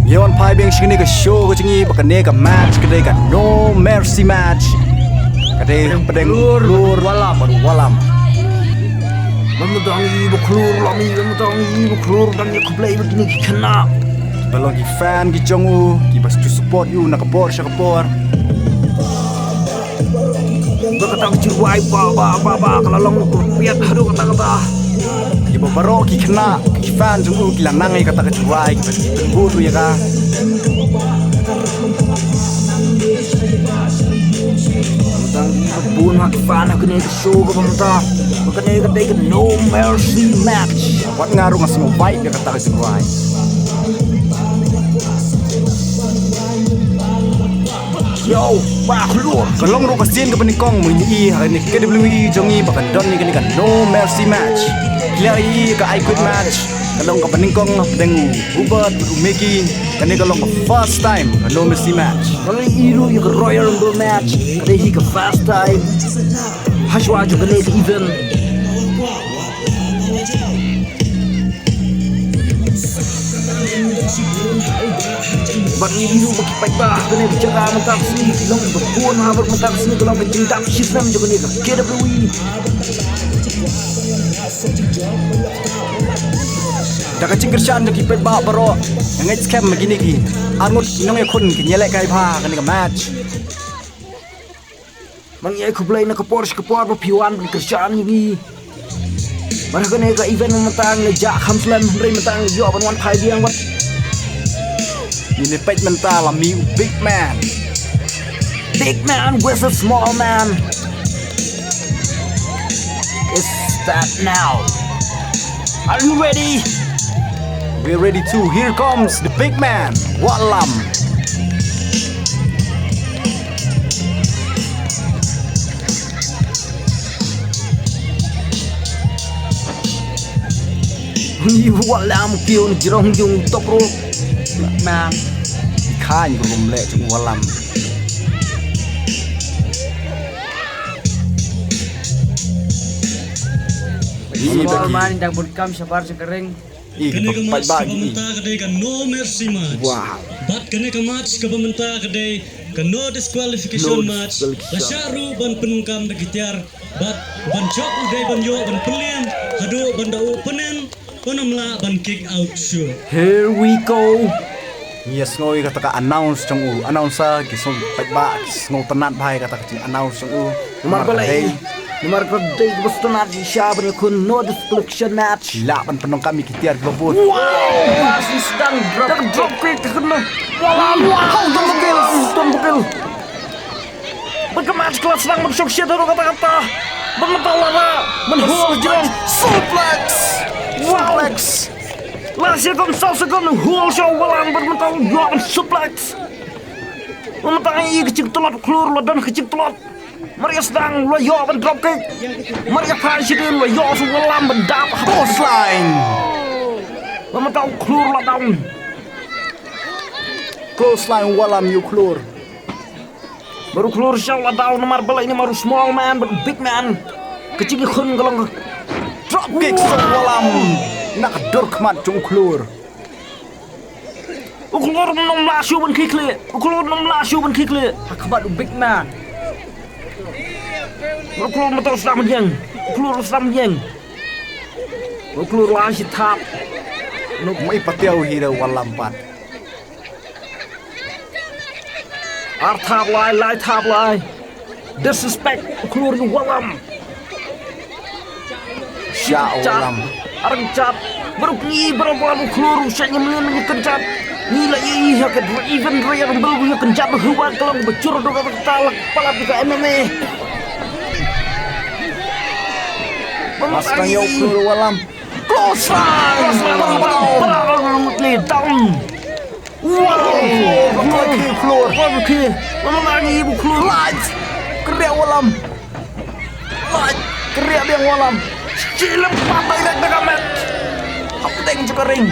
Yawan pai beng shini ka show ka chingi bakane ka match ka ka no mercy match. Kade pedeng lur walam. Mamudang ibu klur lami mamudang ibu klur dan ya kublai begini kena. Balong ki fan ki jongu ki bas tu support you nak kapor sya kapor. Berkata kecurwai ba kalau long piat haru kata. Ki baro ki kena ki fan jongu ki lang nangai kata kecurwai ki bas buru ya ka. Mamudang bun hak fan aku ni show ka mamudang. Makanya kata no mercy match. Wat ngaruh ngasih mau baik dia kata kecurwai. Yo, wah keluar. Kalong ro kasin ka panikong mo ni hari ni KWE jongi bakan don ni ka no mercy match. Kila ka I quit match. Kalong ka paningkong pedeng ubat umeki kani kalong ka first time ka no mercy match. Kalau iru yung Royal Rumble match, kada hi ka fast time. Haswa jo kana even. Bagi iru makipai ba kana bicara mentak sini long berpun habar mentak sini kalau bercinta sistem jo kana KWE. Da ka cingkir shan ki pet ba baro ngai scam begini ki angut nong e kun ki nyelek kai pha kani ka match. Mang yai kublai na kapor ba piwan ban kerjaan ini. Mereka ni ka event mentang ngejak hamslam hari mentang yo ban wan pai biang wat. Ini pet mental mi big man. Big man versus small man. It's that now. Are you ready? We're ready too. Here comes the big man. Walam. You walam kêu ni jirong yung tokro. Man. Khan ko rumle chung walam. Small man yang berkam sabar sekering. Kene ka match ka pamenta kadai ka no mercy match. Wow. Bat kene ka match ka pamenta kadai ka no disqualification match. Lasyaru ban penungkam dagitiar bat ban chok udai ban yo ban pelian hadu ban dau penen panamla ban kick out show. Here we go. Yes ngoi kata ka announce chung u announcer ki song pai ba ngau tanat bai kata ka announce chung u. Nomor balai. Nomor kedai boston di siapa ni kun no disqualification match. Lak ban penong kami kitiar globut. Wow, masih sedang drop kick kena. Wow, don't bukil. Bagaimana kelas sedang bersyok syed atau kata-kata. Mengetawara, menhul jalan suplex. Wow, Lasih kon sekon hul show walang bermentang jalan suplex. Mementang ini kecil telot keluar dan kecil telot. Maria sedang lo yo ban drop kick. Maria presiden lo yo walang bendap Clothesline. Mementang keluar down. Clothesline walam you keluar. Baru keluar show down nomor bola ini baru small man baru big man. Kecil kun kalau Drop kick so walam. Nak dor kemat chung keluar. Keluar nom lasu ban kick le. Keluar nom lasu ban kick le. Akabat big man. Baru keluar motor sedang menjeng. Keluar sedang menjeng. Baru keluar lagi tap. Nuk mai patiau hira walam pat. Tap lai. Disrespect keluar ni walam. Sya walam. Arang cat. Baru ni berapa keluar usahanya menyekan cat. Nila iya ke even Royal Rumble punya kencat berhubat kalau bercur doa talak kepala juga MMA. Mas kang yo keluar walam. Close line. Down. Wow. Keluar. Mana lagi ibu keluar? Lights. Kerja walam. Light. Kerja dia walam. Cilem papai dak dekamet. Apa teng juga ring.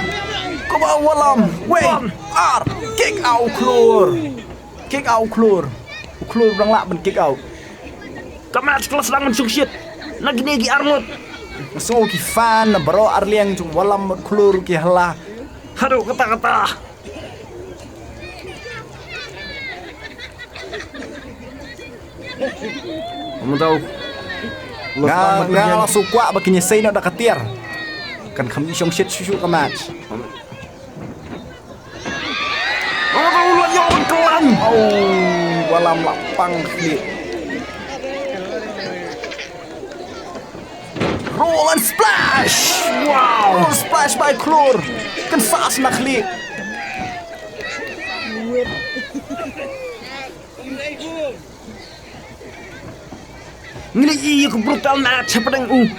Kau bawa walam. Wait. R. Kick out keluar. Kick out keluar. Keluar orang lak ben kick out. Kamet kelas sedang mensuksir. Lagi ni Arnold. So ki fan na baro arliang chung walam keluar ki hala. Aduh kata-kata. Kamu tahu? Nga langsung kuat baginya saya nak ketir. Kan kami syong shit susu ke match. Kamu tahu layo kelan. Oh, walam lapang klik. Roll and splash. Wow. Roll splash by Klur. Kan saas nak klik. Ngili iya ke brutal match pada u.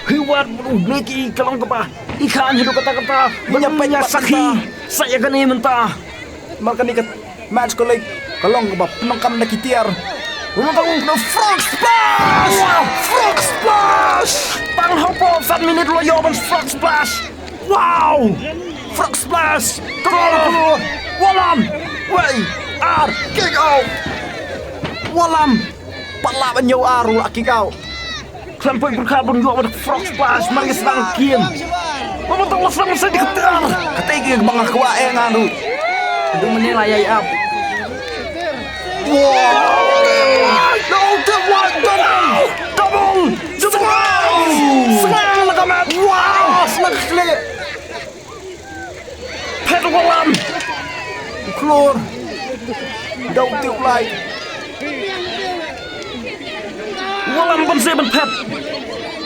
Hiwat Meki kalong kapa. Ikan hidup kata-kata. Menyapanya sakhi. Saya kan ini mentah. Maka ni kat match ko like kalong ba penangkam na kitiar. Kamu tahu na frog splash. Wow, frog splash. Tang hopo 1 minit lo yoban frog splash. Wow. Frog splash. Keluar. Walam. Wei. Kick out. Walam. Palaban nyaw aru laki kau. Sampai berkabun juga pada frog splash. Mereka sedang kiam. Kamu tahu langsung saya dikejar. Katanya bangga kuae ngaru. Itu menilai ay up. Wow. No, double. Senang nak amat. Wow, senang sekali. Pet Walam. Klur. Daw tiup lai. Walam pun saya pet.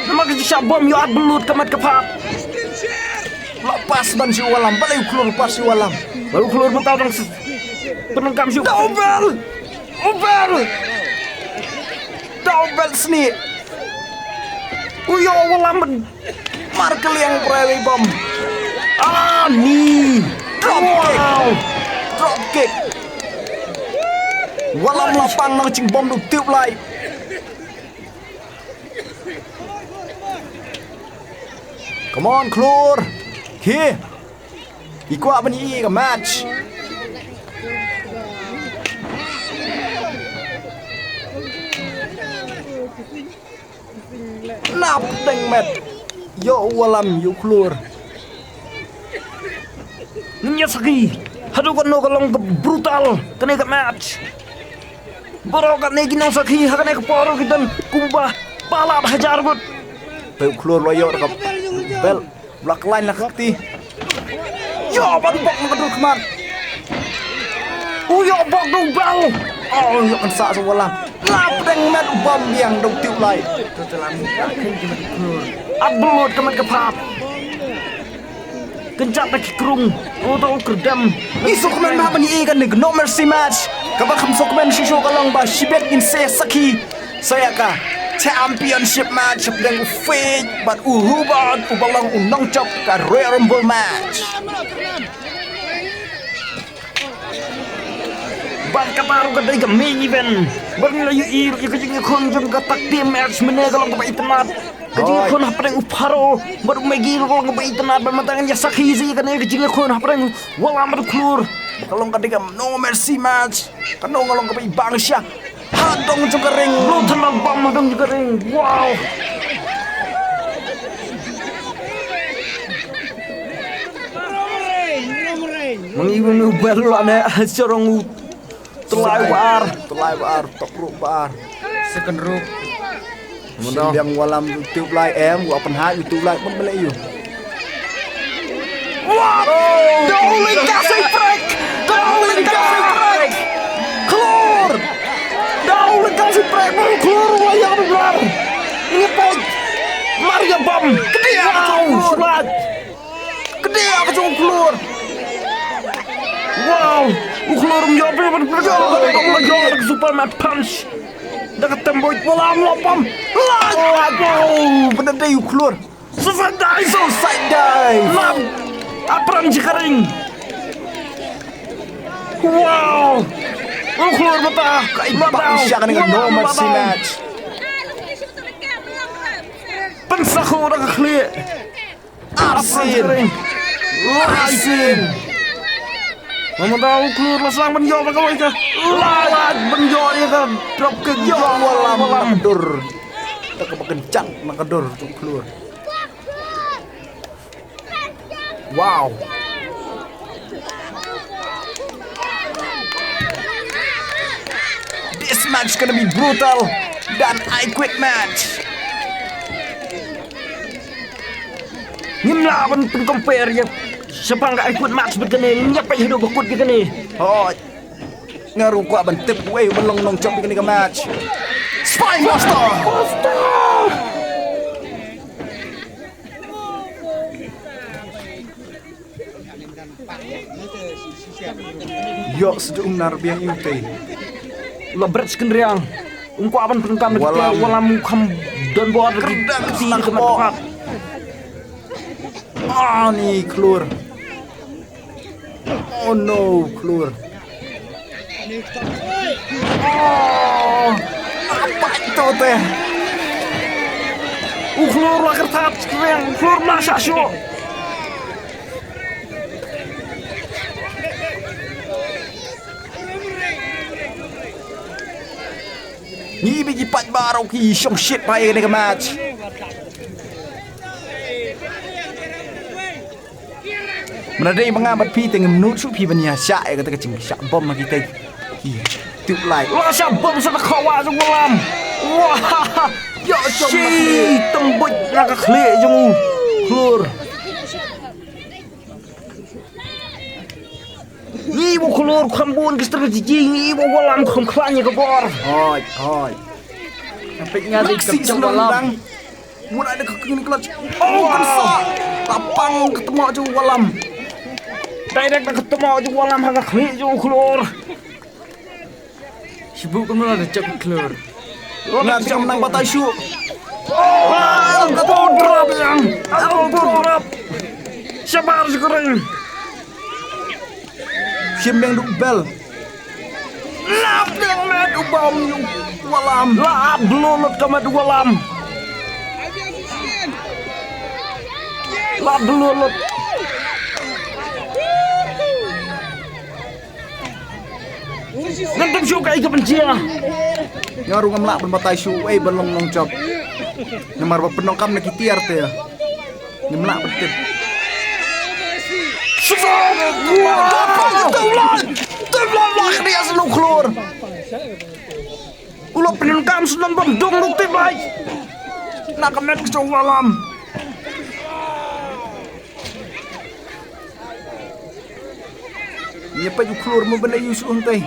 Nama kita bom yuat belut kemat kepat. Lepas ban si walam, balik Klur pas si walam. Baru keluar mentau dong penengkam siu. Double sni. Uyo Walam Markel yang prairie bom. ni. Drop kick. Walam lapang nang cing bom du tiup lai. Come on Klur. Here. Iku apa ni ke match? Nap deng met. Yo Walam yo Klur. Nyasaki. Hadu kan no kalong ke brutal kena ke match. Boro kan negi nang sakhi hakane ke poro kitan kumbah balap hajar gut. Pe Klur loyo ka bel black line lah kakti. Yo ban bok ngedur keman. Uyo bok du bal. Oh yo kan sa Walam. Nap deng met bom yang dong tiup lai. Ablut kemat kepap. Kencap lagi kerung. Tahu kerdam. Isu kemen apa ni kan no mercy match. Kabak hamso kemen shisho kalong ba shibet in se saki. Saya ka championship match dengan fake but uhuban ubalang unang chop ka Royal Rumble match. Ban kaparu ka day ka main event. Barang layu iru ikajing konjung ka takti match menegalong ka baitanat. Kajing kon hapreng uparo baru megil ko ng baitanat bermatangan ya sakhizi kan kajing kon hapreng wala mar klur. Kalong ka diga no mercy match. Kanong kalong ka ba ibang siya. Hadong juga ring. Belum tenang bam hadong juga ring. Wow. Mengibu ubel ane corong telai war top bar. second rope. Yang Walam tiup lai em gua open high tiup lai pun balik you. Wow! Dowling kasih break! Keluar! Dowling kasih break baru keluar wayang benar. Ini point. Maria Bam. Gede surat. Gede apa cuma keluar. Wow! Keluar menjawab berjalan ke Superman Punch. Dekat tembok Walam lopam. Wow, benar deh you keluar. Side dive. Lam. Apran jikaring. Wow. Keluar mata. Kaibak siya ka dengan no mercy match. Pensako orang kekli. Arsin. Mama tahu keluar lasang benjol kau itu. Lalat benjol ya kan. Drop kick Yo Walam kedur. Tak kekencat nak kedur tu keluar. Wow. This This match gonna be brutal dan I quit match. Ngimlaban pun compare ya. Siapa nggak ikut match begini, nyapa hidup bakut begini. Oh, ngaruh kuat bentip way belong nong chop begini ke match. Spine Buster. Yo sedung nar biang impe. Lebret sekendriang. Ungku aban penkam Walam. walam kam don buat Kerdang ketika senang kemat. Ah nih keluar. Oh no keluar. Oh, apa itu teh? Keluar lah kertas sekendriang, keluar masa syok. Ni biji pat baru ki syong shit pai ni ke match. Menadai mengabat pi tengah menut su pi banya syak kata kecing syak bom lagi teh. Ki tuk lai. Wah siapa bisa kawa tu walam. Wah, Yo jom si lagi. tembut nak klik jemu. Keluar. Ni bu keluar kambun ke strategi ni bu walam kam klanya ke bor. Hoi hoi. Sampai ngari Maxi ke senang walam. dang. Mun ada kekini clutch. Oh kensa. Lapang ketemu aja walam. Direct nak ketemu je walam hang klik je keluar. Sibuk kamu ada cek keluar. Ngat jam menang batai syuk. Wah, aku drop yang. Aku drop. Sabar sekarang. Sim yang duk bel. Lap yang met Ubam yung walam. lap belulut ke met walam. Lap belulut. Nanti juga ikan pencia. Nyaru ngamlak berbatai syuk. Belong nong chop. Namar penongkam nak kitiar teh. Ngemlak betul. Teblan lah dia selalu keluar. Ulo penengkam senang berdong lutip baik. Nak kemet ke walam. Nya pa yu keluar mo benda yu suon teh.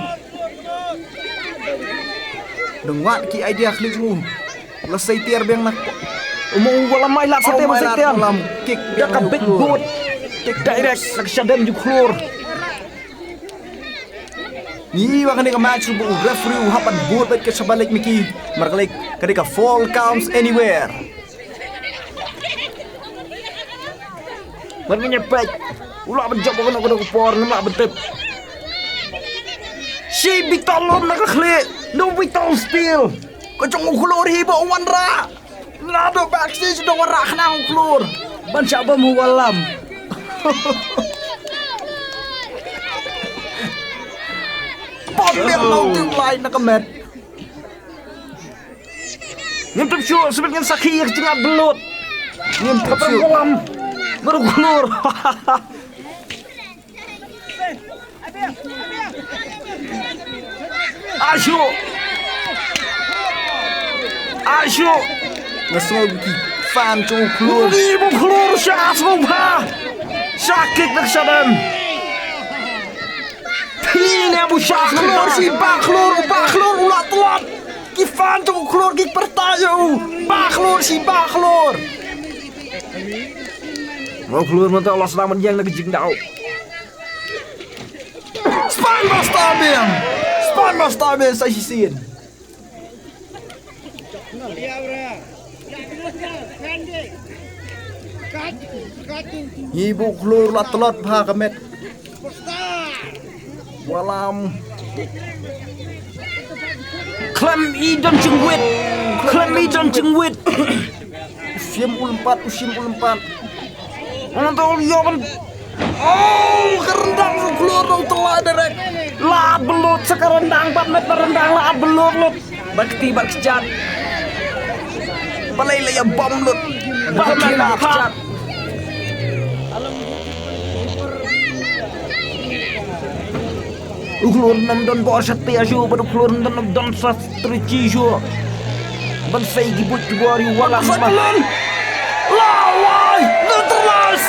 Dengat ki idea klik lu. Lesai tiar beng nak. Umong walam mai lat sate masih tiang. Walam kick Dia ka big boot. Kick direct nak syadem ju keluar. Ni wa kani ka match bu referee hapan boot bet ke sabalik miki. Markalik kani ka fall counts anywhere. Man menyepet. Ulah benjok kena kena kupor nama betep. Si bitolom nak klik. No bitol still. Kocong keluar hibo wanra. Nado backstage do wara kena keluar. Ban siapa mu walam. Pop yang mau tim lain nak kemet. Nyempet syuk sebenarnya sakit cengat belut. Nyempet Apa syuk. walam. Baru keluar. Asyuk. Asyuk. Ngasau ki fan tu keluar. Ibu keluar syah semua. Sakit nak sadam. Ini abu syah Keluar si bak keluar ulat telat. Ki fan tu keluar ki pertayo. Bak keluar. Mau keluar mata Allah selamat yang lagi jing dau. Spine Buster beng saya sisin. Ibu keluar ulat telat bah kemet. Walam. Klem idon cengwit. Klem idon cengwit. Usim ulempat. Orang tahu dia kan. Oh, kerendang keluar dong telat direct. Lah belut sekarendang 4 meter rendang lah belut lut. Bakti bakjat. Balai lah ya bom lut. Bakti bakjat. Uklur nam don bo satya jo bar uklur nam don sastrici jo. Ban say gibut gori wala salan. Lawai terus.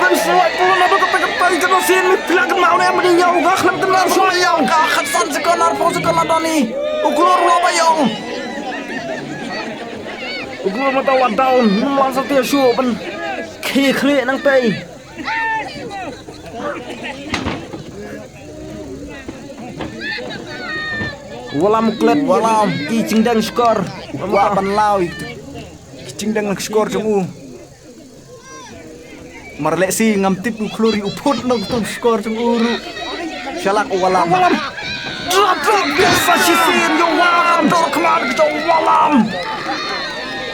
Ban selai pulun ada kata-kata itu sin mi pilakan mau ne amni nyau gak nam tenar so yang ka khatsan sekonar po sekonar doni. Uklur lo bayong. Uklur mata wadaun nam satya jo ban khe nang tay. Walam klet walam ki cingdang skor Wapan lau itu cingdang nak skor jemu marlek si ngamtip ukluri uput nak tu skor jemu uru shalak walam drop biasa sisin yo walam dor kemar ke walam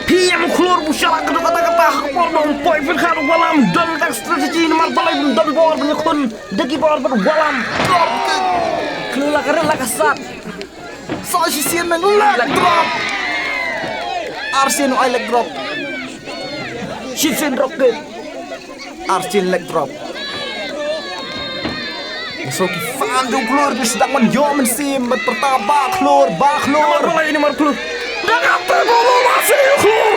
PM klur bushalak ke kata-kata hakpor dong poi filkar walam dan tak strategi nomor balai dan bor penyekun degi bor walam drop kelak rela kasat so sisin nang leg drop Arsin leg drop sisin rocket Arsin leg drop so ki fan do klur bis sedang menjo mensim pertama klur nomor balai ini nomor klur dan apa bolu masih klur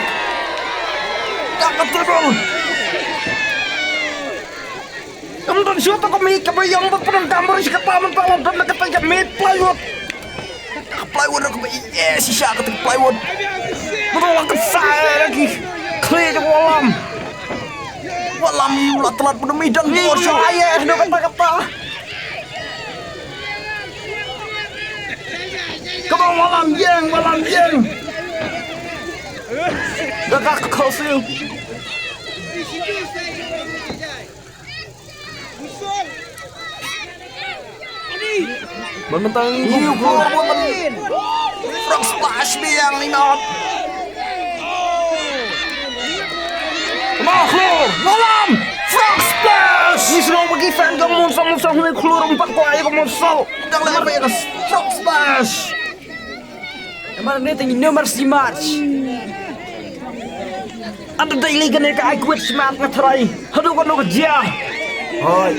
dapat terbol kemudian siapa kami kebayang berperang gambar si ketaman talam dan ketanya mid plywood plywood aku si syak ketik plywood menolak ke saya lagi clear walam ulah telat pendemi dan bor bosyo ayah do kata-kata kebang walam jeng dekat ke kosil Mentang you keluar frog splash biang linot Makhluk malam frog splash ni suruh bagi fan kamu sama ni keluar 4 kuai kamu so dan level ya frog splash emang ni tinggi nomor si match ada daily kan ka I quit smart na try hadu kan no kerja hoi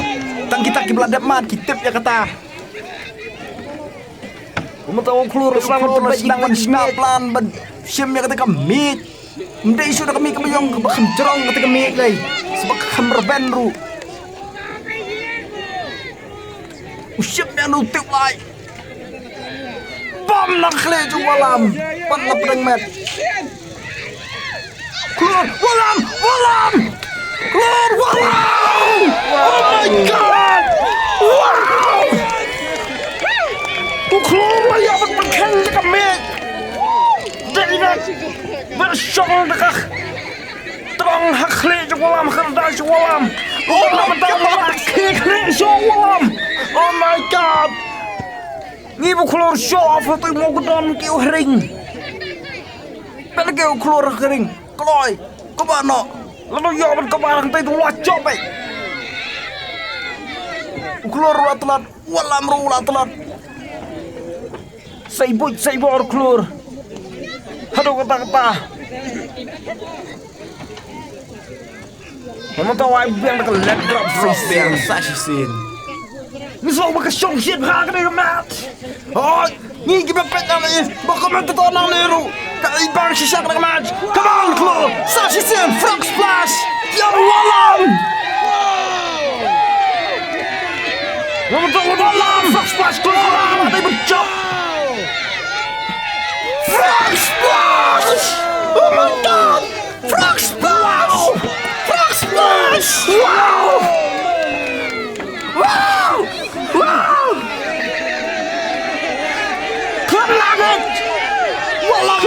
tang kita kiblat mat kitip ya kata kamu tahu keluar selamat sedang snaplan ben sim ya kata kami Mendai sudah kami yang berkencerong ketika kami lagi sebab kamar benru usiap yang nutup lagi bom nak leju walam pan na pedang met keluar walam keluar walam oh my god wow keluar lagi apa berken kami dari bersyong dekah terang hakli walam kerdas walam walam hakli walam oh my god ni bu keluar show off tu mau gedon kiu ring pen ke keluar kering kloy ke mana lalu ya ben kebarang tu wacop ai keluar ulah telat walam ulah telat sai bor keluar aduh kata-kata kamu tahu aku yang dekat leg drop yang sasin ni selalu pakai syong shit berharga ni match oh ni kita pegang ni bakal tu tonang neru kai bang sisa kena match come on club sasin frog splash ya walam kamu tahu walam frog splash keluar tapi bercok frog splash oh my god frog splash frog splash wow klub langit walam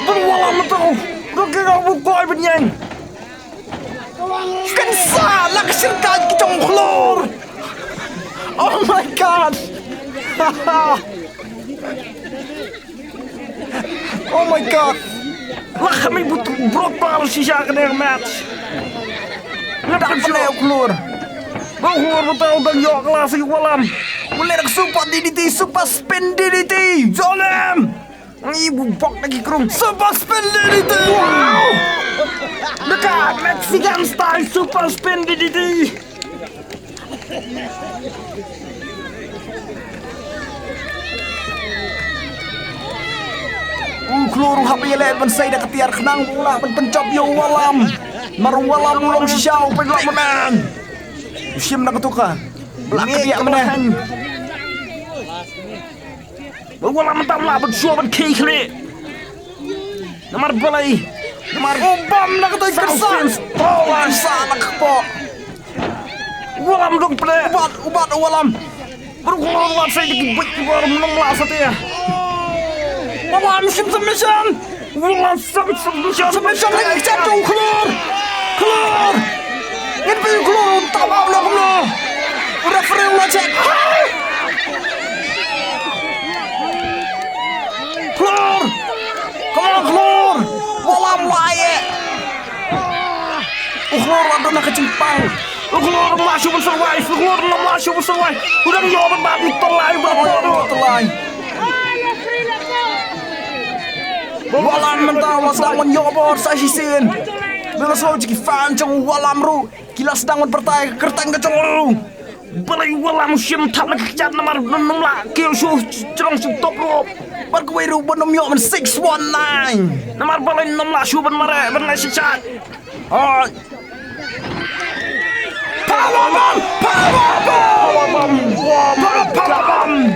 berwalam tahu roke kamu koi benyeng kan salah kesirkan kita keluar oh my god oh my god lah kami butuh brutal sisa kena match tak boleh keluar kau keluar betul dan yuk kelas walam boleh nak super DDT super spin DDT Zolim ibu bok lagi kerung super spin DDT wow dekat Mexican style super spin DDT Keluar HP le ban say dah ketiar kenang bola ban pencop yo walam. Marung walam ulong si Xiao penglak menang. Usim nak ketuka. Belak ketiak menang. Walam mentam lah ban suah ban key klik. Nomor balai. Nomor Bam nak ketuik kersan. Tolan sana kepok. walam dong ple. Ubat walam. Berkeluar lah saya dikibut keluar menang lah satu ya. Walam submission. Walam submission lagi jatuh keluar. Ini pergi keluar. Tak mau lah keluar. Udah free udah cek. keluar. Keluar. Walam layak. Keluar ada nak kecimpang. Keluar masuk bersurvive. Keluar masuk bersurvive. Udah nyoba banget terlalu Terlain. Walam mentah sedang menyobor saya sisin. Bila so jiki fan jong walam ru. Kila sedang bertai kertang kecong ru. Balai walam sim tak nak kecat nomor 6 lah. Kil su cerong su top rope. Berkuai ru benom yo men 619. Nomor balai 6 lah su ben mare ben nasi cat. Oh. Powerbomb.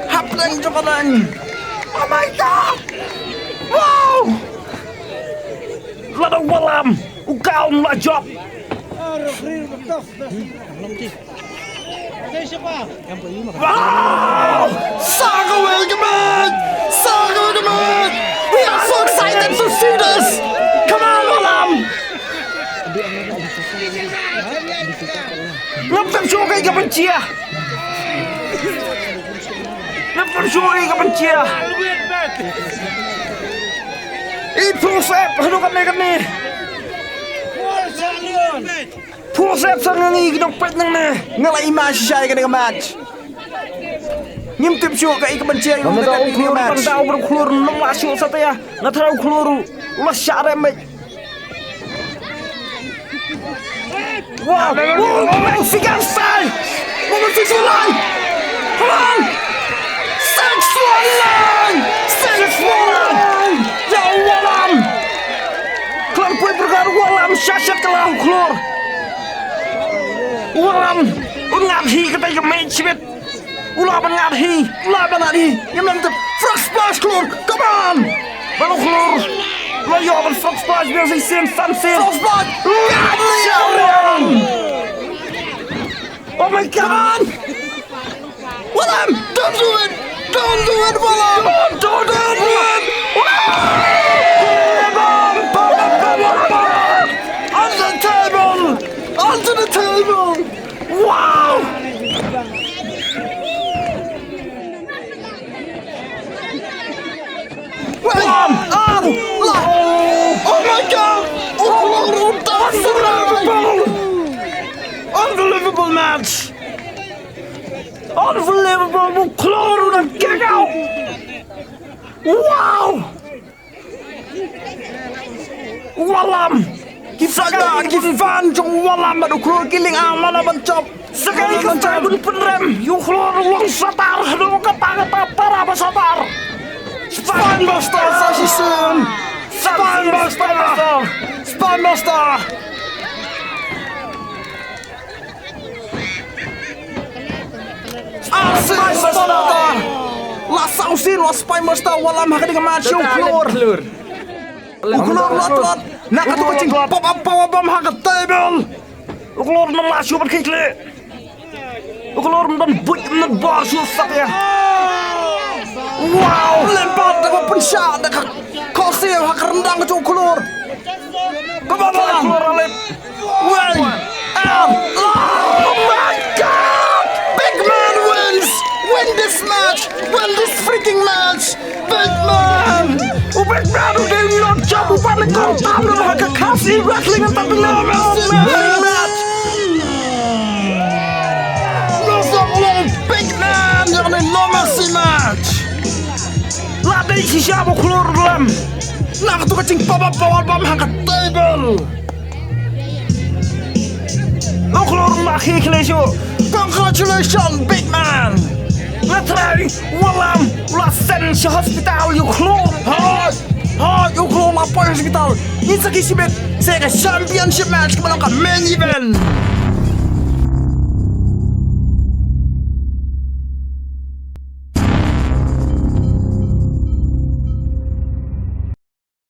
Haplang jokalan. Oh my god. Wow. Lada walam. Ukau lah job. Wow. Saga welcome. We are so excited to see this. Come on walam. Ngapkan suka ke pencia. Ngapkan suka ke pencia. Pusat hadukan ni. Pusat sangat ni kita pet nang ni. Ngalai match saya kena match. Ngimtip syu ka ikabancia yung Tahu match. tahu berkeluar nang masuk satu ya. Nggak tahu keluar. Ulah syare mek. Wow, Mexican style. Mexican line. Come on. 619. Ya walam. Kelan pun berkar walam syashat kelau keluar. Walam. Ungadhi kata yang matchmate. Ulah bengadhi. Yang mantap. Frog splash keluar. Come on. Baru keluar. Layo ben frog splash biasa isen sunset. Frog splash. Oh my god. Walam, don't do it. Walam. Don't do it. Onto the table. Wow. Walam. Oh my god. Unbelievable match. Unbelievable. Keluar udah kick out. Wow. Walam. Saga Gifan jong walam baru keluar kiling mana bencop. Sekali ketabun penrem. Yuk keluar uang satar. Aduh kata para basatar. Spinebuster Sashisun. Spinebuster. Spinebuster. Lasausin was Spinebuster walam hak dengan match keluar. Keluar lot. Nak tu kucing pop up powerbomb hak table. Keluar enam masuk berkikle. Keluar dan buat dan basuh ya. Wow, lempar dengan pensyat dekat kosir hak rendang ke keluar. Kebabalan. Keluar alip. Oh my god! Big man win this match! Win this freaking match! Big man! Big man udah not jump bukan kau tahu dah kekasih wrestling yang tapi lama match. Big man! Jangan no mercy match! Lah dari siapa keluar dalam? Nak tu kecing powerbomb hangkat table! Keluar lagi kelesyo. Congratulations, big man! Let's walam lasen sa hospital yung klub! Yung klub na po yung hospital! Isa kisibit sa championship match ka malang ka main event!